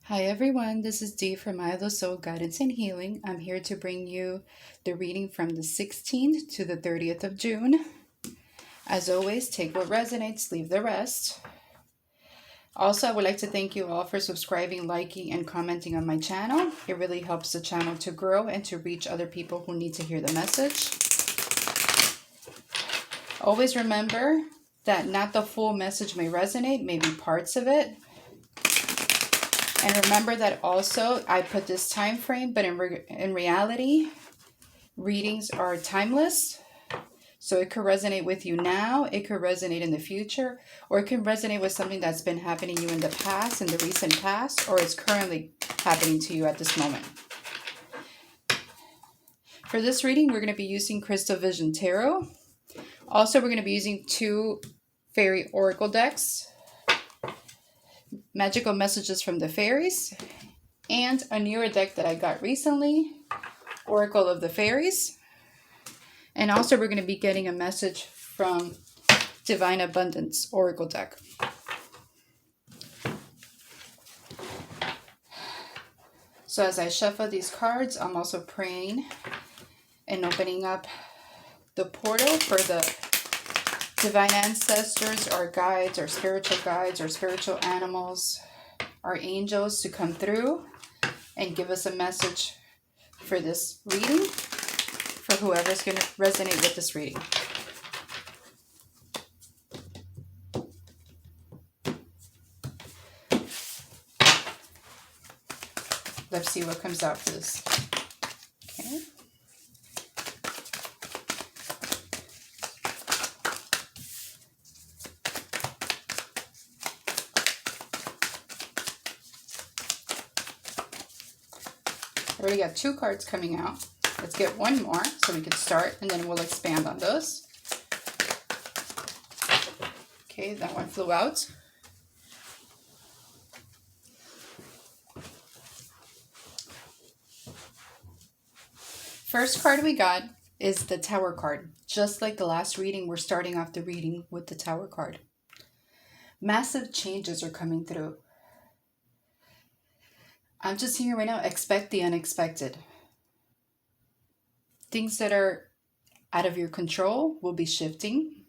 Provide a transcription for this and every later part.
Hi everyone, this is Dee from I the Soul Guidance and Healing. I'm here to bring you the reading from the 16th to the 30th of June. As always, take what resonates, leave the rest. Also, I would like to thank you all for subscribing, liking, and commenting on my channel. It really helps the channel to grow and to reach other people who need to hear the message. Always remember that not the full message may resonate, maybe parts of it. And remember that also I put this time frame, but in reality, readings are timeless. So it could resonate with you now, it could resonate in the future, or it can resonate with something that's been happening to you in the past, in the recent past, or it's currently happening to you at this moment. For this reading, we're going to be using Crystal Vision Tarot. Also, we're going to be using two fairy oracle decks, magical messages from the fairies, and a newer deck that I got recently, Oracle of the Fairies. And also we're going to be getting a message from Divine Abundance Oracle deck. So as I shuffle these cards, I'm also praying and opening up the portal for the divine ancestors, our guides, our spiritual animals, our angels to come through and give us a message for this reading, for whoever's going to resonate with this reading. Let's see what comes out for this. Okay. I already got two cards coming out. Let's get one more so we can start, and then we'll expand on those. Okay, that one flew out. First card we got is the Tower card. Just like the last reading, we're starting off the reading with the Tower card. Massive changes are coming through. I'm just hearing right now, expect the unexpected. Things that are out of your control will be shifting.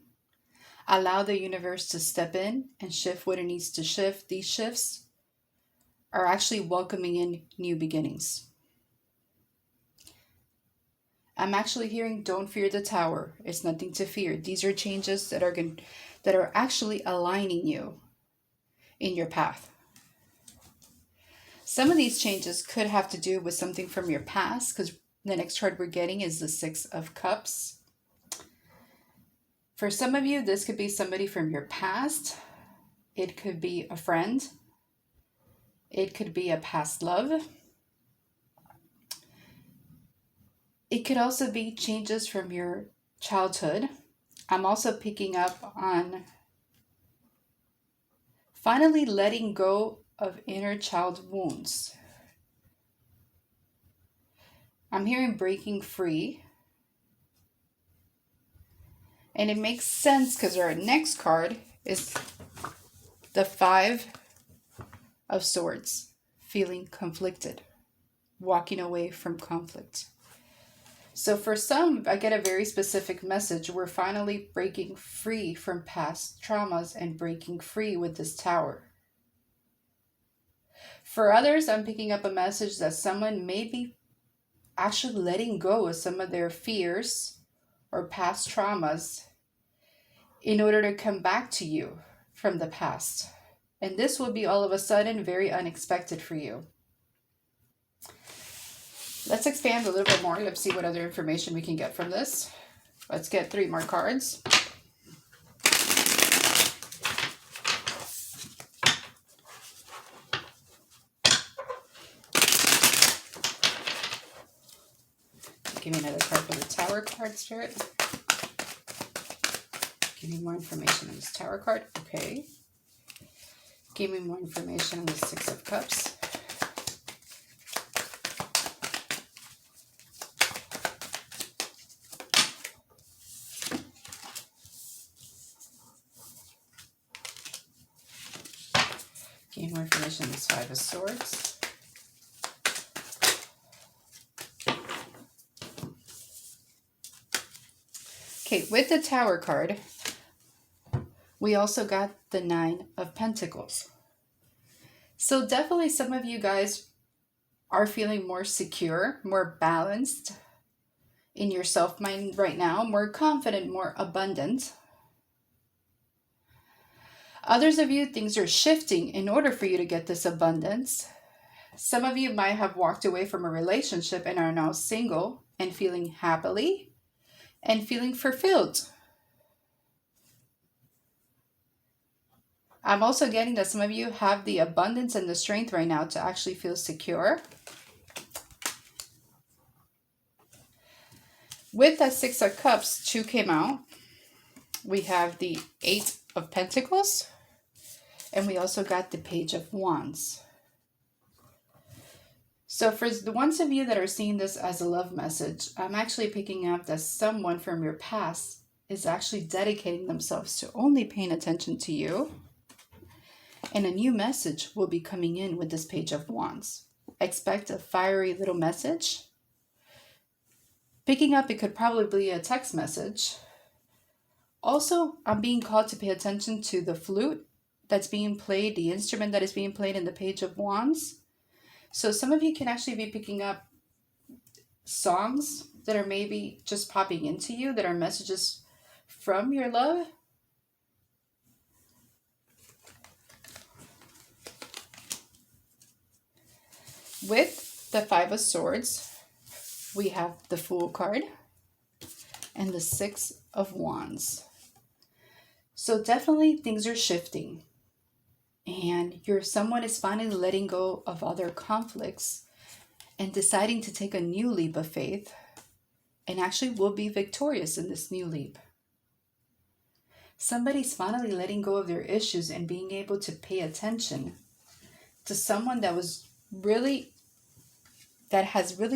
Allow the universe to step in and shift what it needs to shift. These shifts are actually welcoming in new beginnings. I'm actually hearing, don't fear the tower. It's nothing to fear. These are changes that are actually aligning you in your path. Some of these changes could have to do with something from your past, because the next card we're getting is the Six of Cups. For some of you, this could be somebody from your past. It could be a friend. It could be a past love. It could also be changes from your childhood. I'm also picking up on finally letting go of inner child wounds. I'm hearing breaking free. And it makes sense because our next card is the Five of Swords, feeling conflicted, walking away from conflict. So for some, I get a very specific message. We're finally breaking free from past traumas and breaking free with this Tower. For others, I'm picking up a message that someone may be actually letting go of some of their fears or past traumas in order to come back to you from the past. And this will be all of a sudden very unexpected for you. Let's expand a little bit more. Let's see what other information we can get from this. Let's get 3 more cards. Give me another card for the Tower card, Spirit. Give me more information on this Tower card. Okay. Give me more information on the Six of Cups. Give me more information explanation, this Five of Swords. Okay, with the Tower card, we also got the Nine of Pentacles. So definitely some of you guys are feeling more secure, more balanced in your self-mind right now, more confident, more abundant. Others of you, things are shifting in order for you to get this abundance. Some of you might have walked away from a relationship and are now single and feeling happily and feeling fulfilled. I'm also getting that some of you have the abundance and the strength right now to actually feel secure. With that Six of Cups, 2 came out. We have the Eight of Pentacles. And we also got the Page of Wands. So for the ones of you that are seeing this as a love message, I'm actually picking up that someone from your past is actually dedicating themselves to only paying attention to you. And a new message will be coming in with this Page of Wands. Expect a fiery little message. Picking up, it could probably be a text message. Also, I'm being called to pay attention to the flute that's being played, the instrument that is being played in the Page of Wands. So some of you can actually be picking up songs that are maybe just popping into you, that are messages from your love. With the Five of Swords, we have the Fool card and the Six of Wands. So definitely things are shifting. And someone is finally letting go of other conflicts and deciding to take a new leap of faith, and actually will be victorious in this new leap. Somebody's finally letting go of their issues and being able to pay attention to someone that has really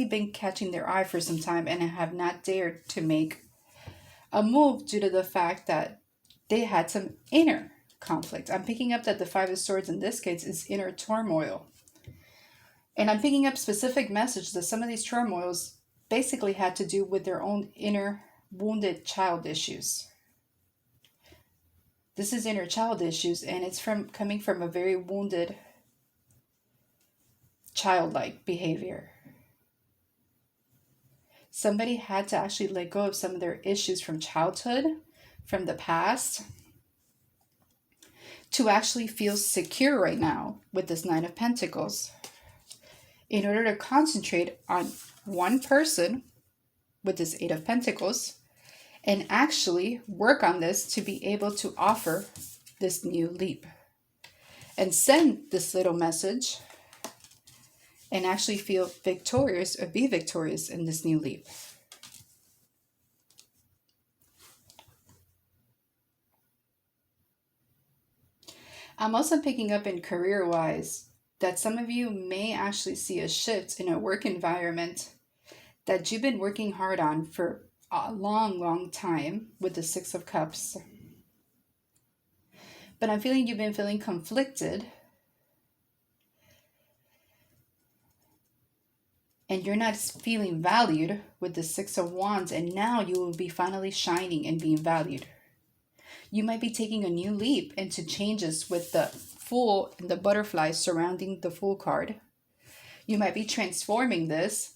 been catching their eye for some time and have not dared to make a move due to the fact that they had some inner conflict. I'm picking up that the Five of Swords in this case is inner turmoil. And I'm picking up specific message that some of these turmoils basically had to do with their own inner wounded child issues. This is inner child issues, and it's coming from a very wounded childlike behavior. Somebody had to actually let go of some of their issues from childhood, from the past, to actually feel secure right now with this Nine of Pentacles, in order to concentrate on one person with this Eight of Pentacles and actually work on this to be able to offer this new leap and send this little message and actually feel victorious or be victorious in this new leap. I'm also picking up in career-wise that some of you may actually see a shift in a work environment that you've been working hard on for a long, long time with the Six of Cups. But I'm feeling you've been feeling conflicted, and you're not feeling valued with the Six of Wands, and now you will be finally shining and being valued. You might be taking a new leap into changes with the Fool and the butterflies surrounding the Fool card. You might be transforming this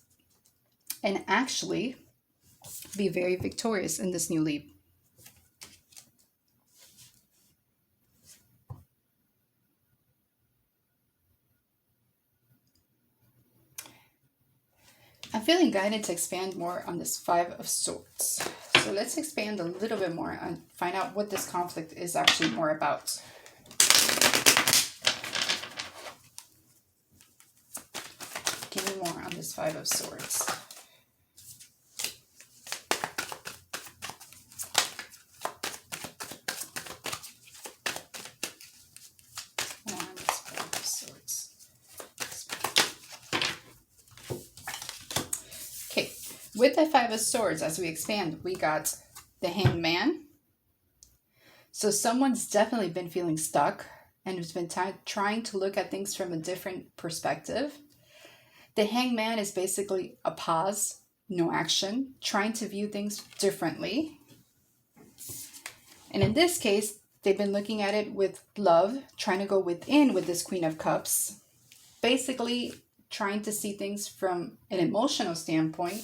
and actually be very victorious in this new leap. I'm feeling guided to expand more on this Five of Swords. So let's expand a little bit more and find out what this conflict is actually more about. Give me more on this Five of Swords. More on this Five of Swords. Okay, with the Five of Swords, as we expand, we got the Hanged Man. So someone's definitely been feeling stuck. and who's been trying to look at things from a different perspective. The Hangman is basically a pause, no action, trying to view things differently. And in this case, they've been looking at it with love, trying to go within with this Queen of Cups, basically trying to see things from an emotional standpoint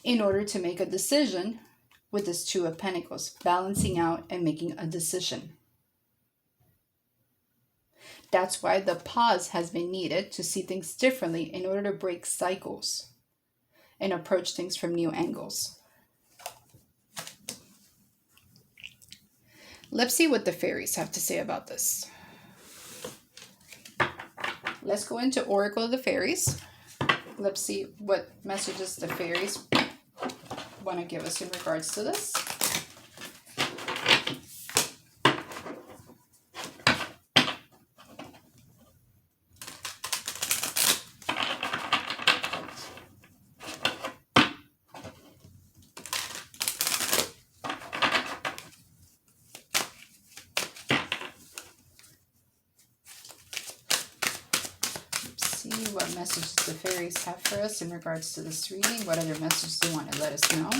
in order to make a decision with this Two of Pentacles, balancing out and making a decision. That's why the pause has been needed to see things differently in order to break cycles and approach things from new angles. Let's see what the fairies have to say about this. Let's go into Oracle of the Fairies. Let's see what messages the fairies want to give us in regards to this. See what messages the fairies have for us in regards to this reading. What other messages they want to let us know.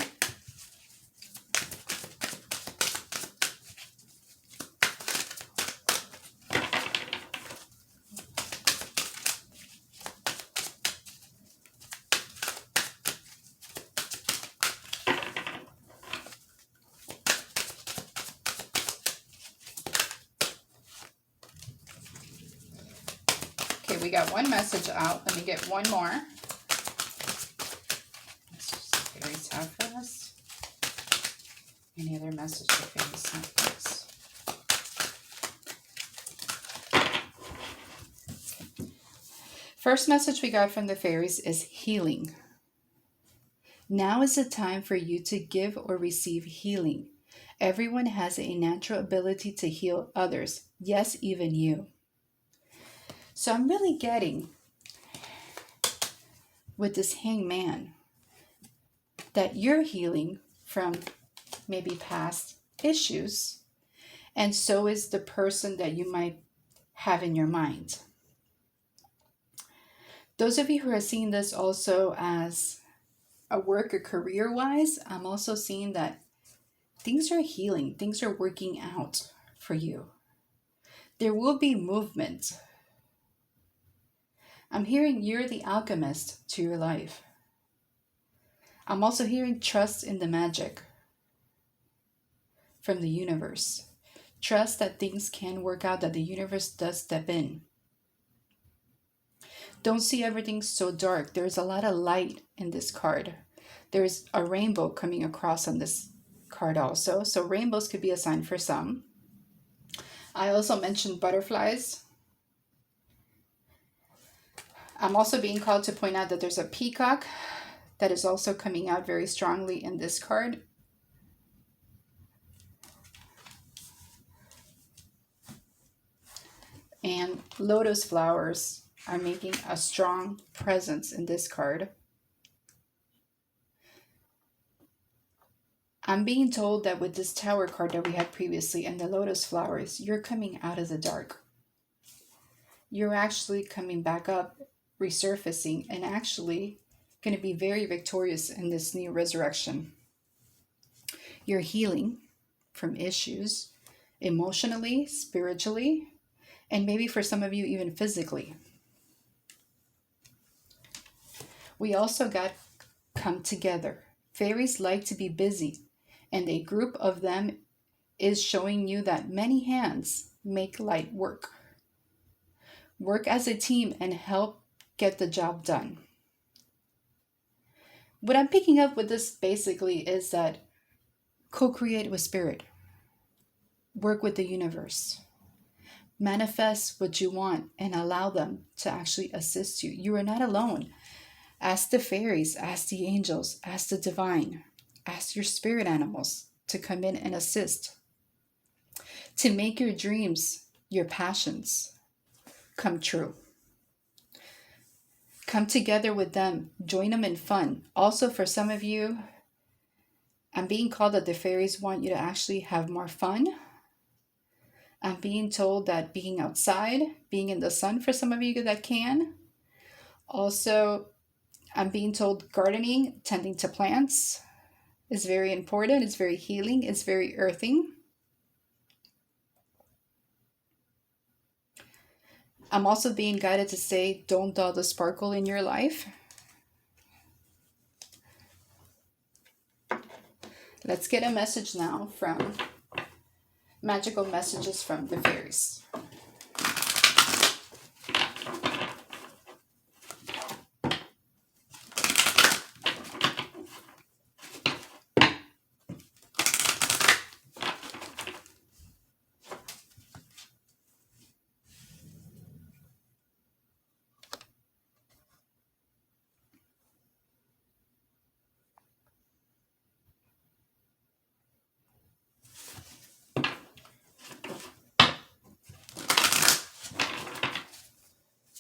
We got one message out. Let me get one more. Messages the fairies have for us. Any other message the fairies have for us? Okay. First message we got from the fairies is healing. Now is the time for you to give or receive healing. Everyone has a natural ability to heal others. Yes, even you. So I'm really getting with this Hangman that you're healing from maybe past issues, and so is the person that you might have in your mind. Those of you who are seeing this also as a work or career-wise, I'm also seeing that things are healing, things are working out for you. There will be movement. I'm hearing you're the alchemist to your life. I'm also hearing trust in the magic from the universe. Trust that things can work out, that the universe does step in. Don't see everything so dark. There's a lot of light in this card. There's a rainbow coming across on this card also. So rainbows could be a sign for some. I also mentioned butterflies. I'm also being called to point out that there's a peacock that is also coming out very strongly in this card. And lotus flowers are making a strong presence in this card. I'm being told that with this Tower card that we had previously and the lotus flowers, you're coming out of the dark. You're actually coming back up, resurfacing, and actually going to be very victorious in this new resurrection. You're healing from issues emotionally, spiritually, and maybe for some of you even physically. We also got come together. Fairies like to be busy, and a group of them is showing you that many hands make light work. Work as a team and help get the job done. What I'm picking up with this basically is that co-create with spirit. Work with the universe. Manifest what you want and allow them to actually assist you. You are not alone. Ask the fairies, ask the angels, ask the divine, ask your spirit animals to come in and assist. To make your dreams, your passions come true. Come together with them. Join them in fun. Also, for some of you, I'm being called that the fairies want you to actually have more fun, I'm being told that being outside, being in the sun for some of you that can. Also, I'm being told gardening, tending to plants is very important. It's very healing. It's very earthing. I'm also being guided to say, don't dull the sparkle in your life. Let's get a message now from magical messages from the fairies.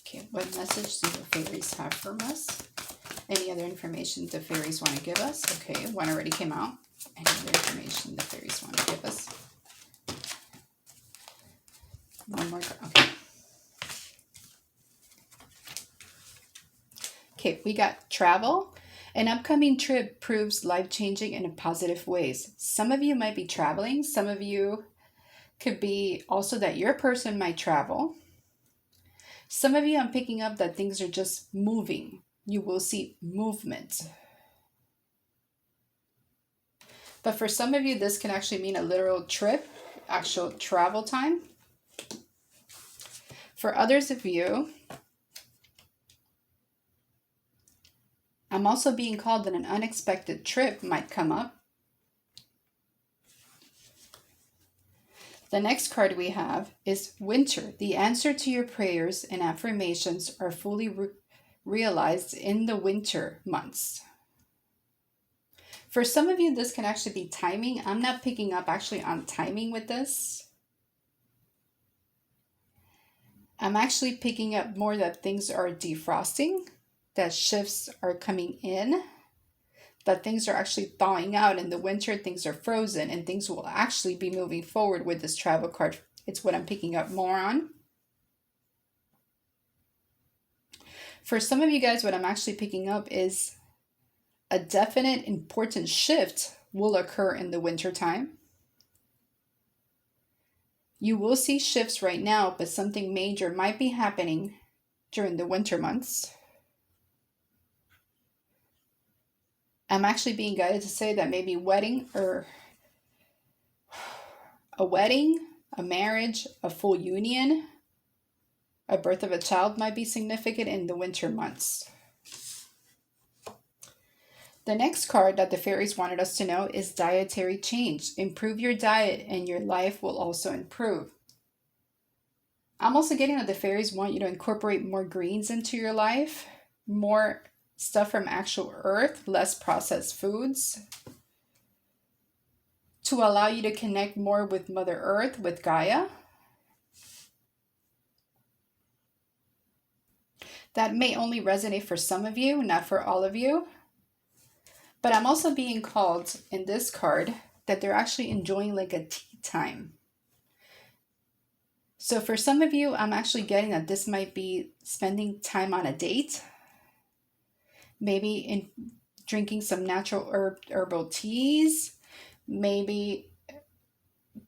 Okay, what message do the fairies have from us? Any other information the fairies want to give us? Okay, one already came out. Any other information the fairies want to give us? One more. Okay. Okay, we got travel. An upcoming trip proves life-changing in positive ways. Some of you might be traveling. Some of you could be also that your person might travel. Some of you, I'm picking up that things are just moving. You will see movement. But for some of you, this can actually mean a literal trip, actual travel time. For others of you, I'm also being called that an unexpected trip might come up. The next card we have is Winter. The answer to your prayers and affirmations are fully realized in the winter months. For some of you, this can actually be timing. I'm not picking up actually on timing with this. I'm actually picking up more that things are defrosting, that shifts are coming in, that things are actually thawing out. In the winter, things are frozen and things will actually be moving forward with this travel card. It's what I'm picking up more on. For some of you guys, what I'm actually picking up is a definite important shift will occur in the winter time. You will see shifts right now, but something major might be happening during the winter months. I'm actually being guided to say that maybe a wedding, a marriage, a full union, a birth of a child might be significant in the winter months. The next card that the fairies wanted us to know is dietary change. Improve your diet and your life will also improve. I'm also getting that the fairies want you to incorporate more greens into your life, more stuff from actual earth, less processed foods, to allow you to connect more with Mother Earth, with Gaia. That may only resonate for some of you, not for all of you. But I'm also being called in this card that they're actually enjoying like a tea time. So for some of you, I'm actually getting that this might be spending time on a date. Maybe in drinking some natural herbal teas. Maybe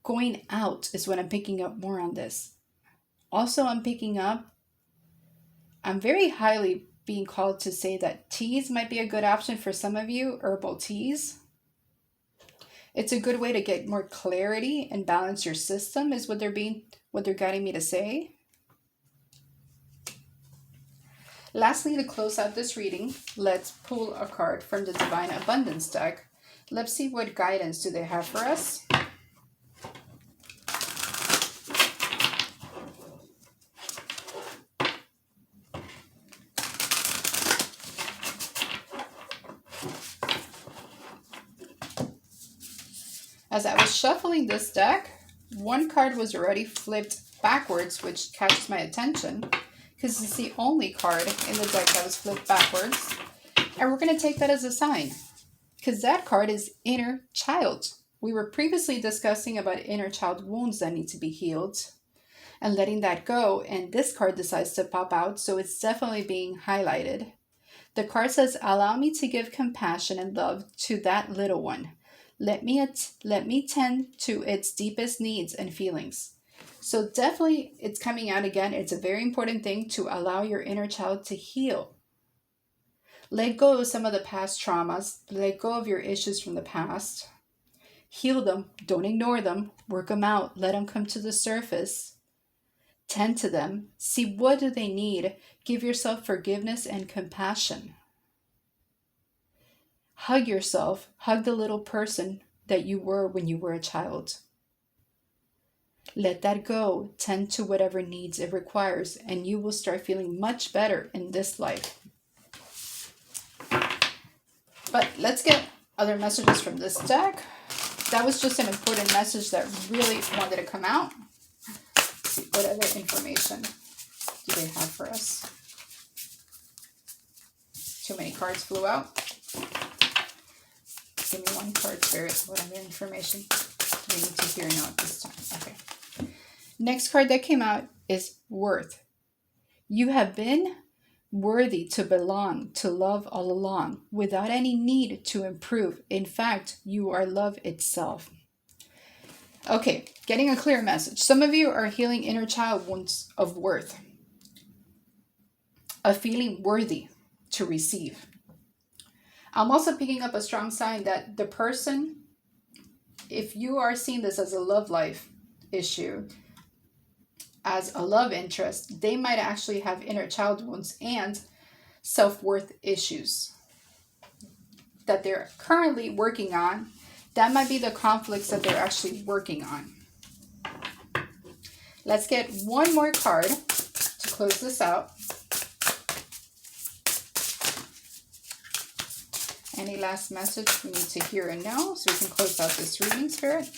going out is what I'm picking up more on this. Also, I'm very highly being called to say that teas might be a good option for some of you, herbal teas. It's a good way to get more clarity and balance your system is what they're guiding me to say. Lastly, to close out this reading, let's pull a card from the Divine Abundance deck. Let's see what guidance do they have for us. As I was shuffling this deck, one card was already flipped backwards, which catches my attention because it's the only card in the deck that was flipped backwards. And we're going to take that as a sign because that card is Inner Child. we were previously discussing about inner child wounds that need to be healed and letting that go. And this card decides to pop out. So it's definitely being highlighted. The card says, allow me to give compassion and love to that little one. Let me tend to its deepest needs and feelings. So definitely it's coming out again. It's a very important thing to allow your inner child to heal. Let go of some of the past traumas. Let go of your issues from the past. Heal them. Don't ignore them. Work them out. Let them come to the surface. Tend to them. See what do they need. Give yourself forgiveness and compassion. Hug yourself. Hug the little person that you were when you were a child. Let that go. Tend to whatever needs it requires, and you will start feeling much better in this life. But let's get other messages from this deck. That was just an important message that really wanted to come out. Let's see, what other information do they have for us? Too many cards flew out. Give me one card, Spirit. What other information do we need to hear now at this time? Okay. Next card that came out is worth. You have been worthy to belong, to love all along, without any need to improve. In fact, you are love itself. Okay, getting a clear message. Some of you are healing inner child wounds of worth, of feeling worthy to receive. I'm also picking up a strong sign that the person, if you are seeing this as a love life issue, as a love interest, they might actually have inner child wounds and self-worth issues that they're currently working on. That might be the conflicts that they're actually working on. Let's get one more card to close this out. Any last message we need to hear and know so we can close out this reading, Spirit?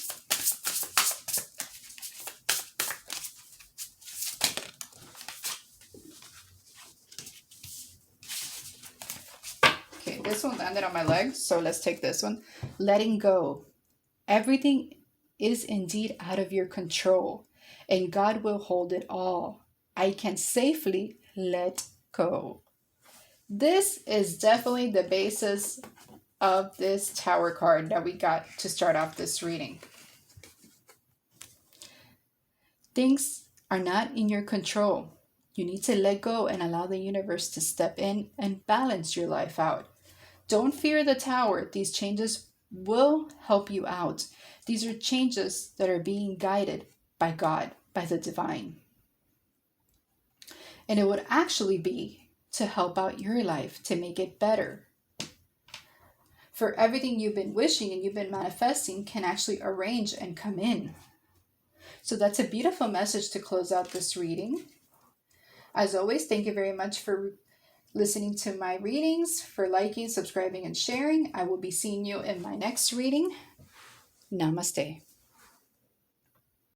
Okay, this one landed on my leg, so let's take this one. Letting go. Everything is indeed out of your control, and God will hold it all. I can safely let go. This is definitely the basis of this Tower card that we got to start off this reading. Things are not in your control. You need to let go and allow the universe to step in and balance your life out. Don't fear the Tower. These changes will help you out. These are changes that are being guided by God, by the divine. And it would actually be to help out your life, to make it better. For everything you've been wishing and you've been manifesting can actually arrange and come in. So that's a beautiful message to close out this reading. As always, thank you very much for listening to my readings, for liking, subscribing, and sharing. I will be seeing you in my next reading. Namaste.